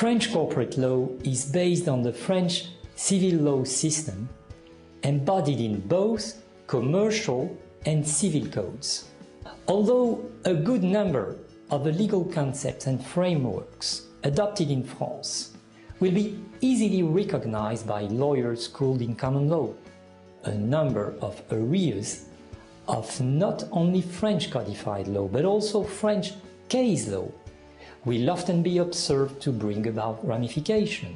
French corporate law is based on the French civil law system, embodied in both commercial and civil codes. Although a good number of the legal concepts and frameworks adopted in France will be easily recognized by lawyers schooled in common law, a number of areas of not only French codified law but also French case law will often be observed to bring about ramification,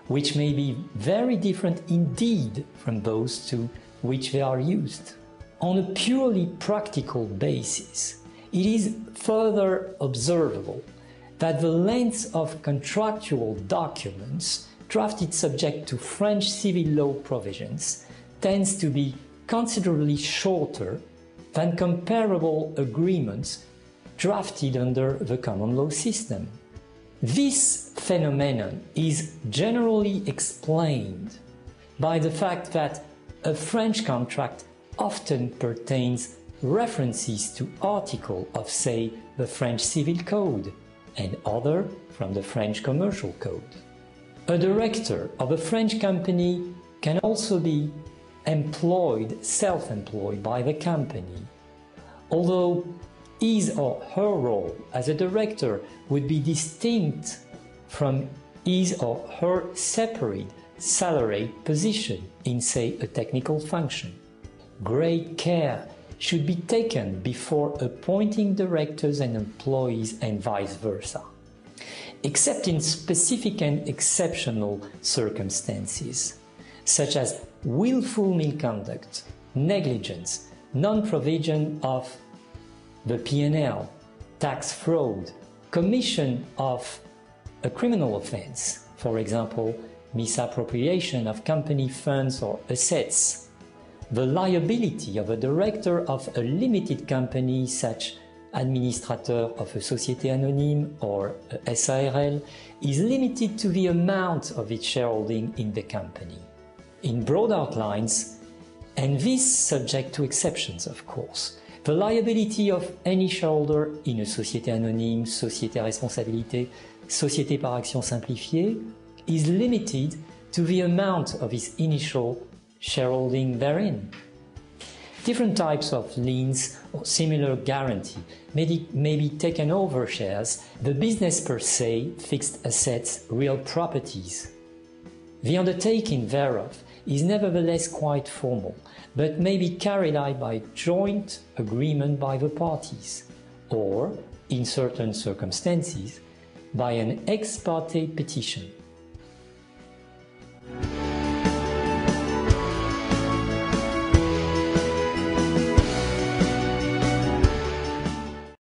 which may be very different indeed from those to which they are used. On a purely practical basis, it is further observable that the length of contractual documents drafted subject to French civil law provisions tends to be considerably shorter than comparable agreements drafted under the common law system. This phenomenon is generally explained by the fact that a French contract often pertains references to articles of, say, the French Civil Code and other from the French Commercial Code. A director of a French company can also be employed, self-employed by the company, although his or her role as a director would be distinct from his or her separate salaried position in, say, a technical function. Great care should be taken before appointing directors and employees and vice versa, except in specific and exceptional circumstances, such as willful misconduct, negligence, non-provision of the P&L, tax fraud, commission of a criminal offense, for example, misappropriation of company funds or assets, the liability of a director of a limited company such administrateur of a Société Anonyme or a SARL is limited to the amount of its shareholding in the company. In broad outlines, and this subject to exceptions of course, the liability of any shareholder in a Société Anonyme, Société à Responsabilité, Société par Action Simplifiée is limited to the amount of his initial shareholding therein. Different types of liens or similar guarantee may be taken over shares, the business per se, fixed assets, real properties. The undertaking thereof is nevertheless quite formal, but may be carried out by joint agreement by the parties, or, in certain circumstances, by an ex parte petition.